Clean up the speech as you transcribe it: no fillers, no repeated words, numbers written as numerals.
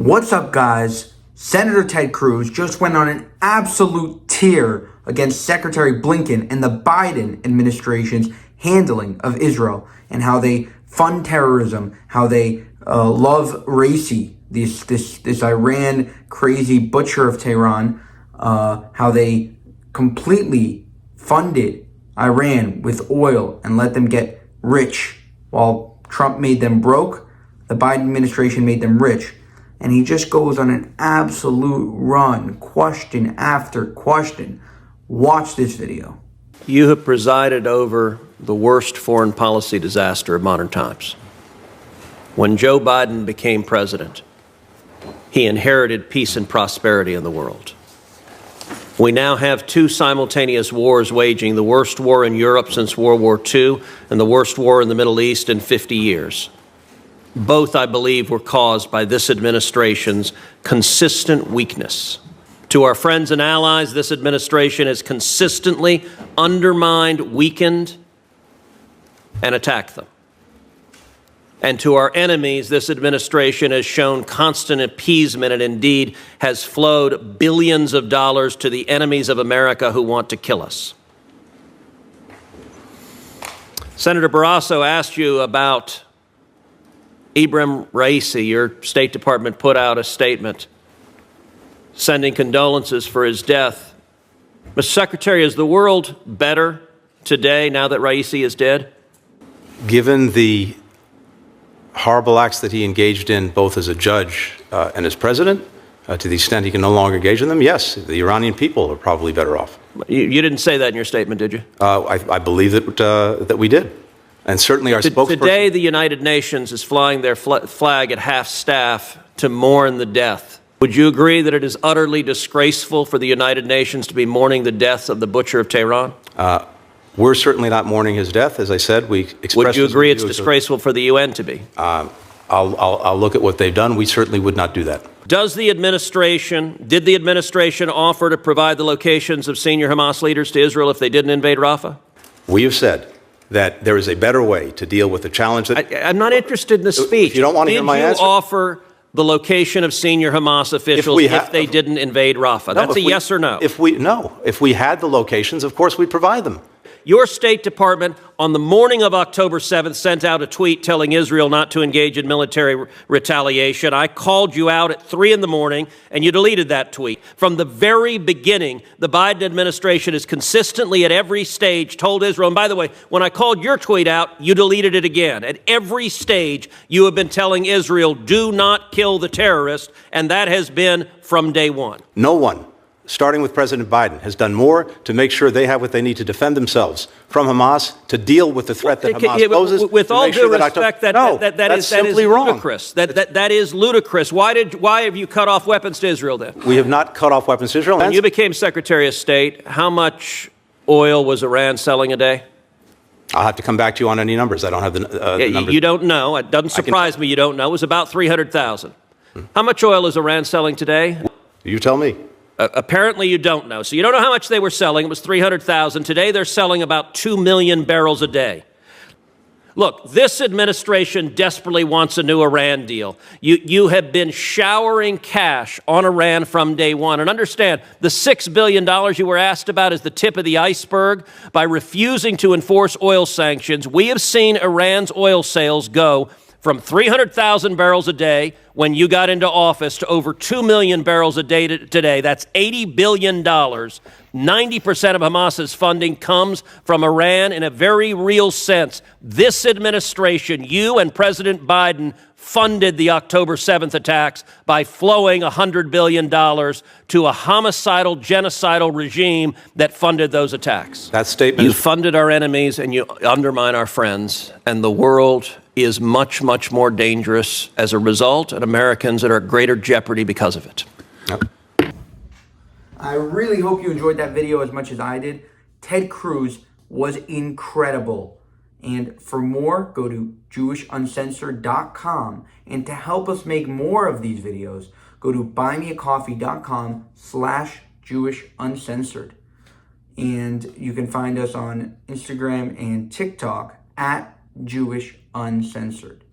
What's up, guys? Senator Ted Cruz just went on an absolute tear against Secretary Blinken and the Biden administration's handling of Israel and how they fund terrorism, how they love Raisi, this Iran crazy butcher of Tehran, how they completely funded Iran with oil and let them get rich while Trump made them broke. The Biden administration made them rich. And he just goes on an absolute run, question after question. Watch this video. You have presided over the worst foreign policy disaster of modern times. When Joe Biden became president, he inherited peace and prosperity in the world. We now have two simultaneous wars waging, the worst war in Europe since World War II and the worst war in the Middle East in 50 years. Both, I believe, were caused by this administration's consistent weakness. To our friends and allies, this administration has consistently undermined, weakened, and attacked them. And to our enemies, this administration has shown constant appeasement and indeed has flowed billions of dollars to the enemies of America who want to kill us. Senator Barrasso asked you about Ibrahim Raisi. Your State Department put out a statement sending condolences for his death. Mr. Secretary, is the world better today now that Raisi is dead? Given the horrible acts that he engaged in both as a judge and as president, to the extent he can no longer engage in them, yes, the Iranian people are probably better off. You didn't say that in your statement, did you? I believe that we did. And certainly our spokesperson... Today, the United Nations is flying their flag at half-staff to mourn the death. Would you agree that it is utterly disgraceful for the United Nations to be mourning the death of the butcher of Tehran? We're certainly not mourning his death. As I said, we expressed... Would you agree it's disgraceful for the UN to be? I'll look at what they've done. We certainly would not do that. Did the administration offer to provide the locations of senior Hamas leaders to Israel if they didn't invade Rafah? We have said that there is a better way to deal with the challenge that... I'm not interested in the speech. If you don't want to hear my answer... Did you offer the location of senior Hamas officials if they didn't invade Rafah? That's a yes or no. If we had the locations, of course we'd provide them. Your State Department, on the morning of October 7th, sent out a tweet telling Israel not to engage in military retaliation. I called you out at 3 in the morning, and you deleted that tweet. From the very beginning, the Biden administration has consistently at every stage told Israel, and by the way, when I called your tweet out, you deleted it again. At every stage, you have been telling Israel, do not kill the terrorist, and that has been from day one. No one, starting with President Biden, has done more to make sure they have what they need to defend themselves from Hamas, to deal with the threat that Hamas poses. With all due respect, that is ludicrous. Wrong. That is ludicrous. Why have you cut off weapons to Israel then? We have not cut off weapons to Israel. When you became Secretary of State, how much oil was Iran selling a day? I'll have to come back to you on any numbers. I don't have the numbers. You don't know. It doesn't surprise me you don't know. It was about 300,000. How much oil is Iran selling today? You tell me. Apparently you don't know. So you don't know how much they were selling. It was 300,000. Today they're selling about 2 million barrels a day. Look, this administration desperately wants a new Iran deal. You have been showering cash on Iran from day one. And understand, the $6 billion you were asked about is the tip of the iceberg. By refusing to enforce oil sanctions, we have seen Iran's oil sales go from 300,000 barrels a day when you got into office to over 2 million barrels a day today. That's $80 billion. 90% of Hamas's funding comes from Iran in a very real sense. This administration, you and President Biden, funded the October 7th attacks by flowing $100 billion to a homicidal, genocidal regime that funded those attacks. That statement... You funded our enemies and you undermine our friends, and the world is much, much more dangerous as a result, and Americans are at greater jeopardy because of it. Yep. I really hope you enjoyed that video as much as I did. Ted Cruz was incredible. And for more, go to JewishUncensored.com. And to help us make more of these videos, go to buymeacoffee.com/JewishUncensored. And you can find us on Instagram and TikTok at Jewish Uncensored.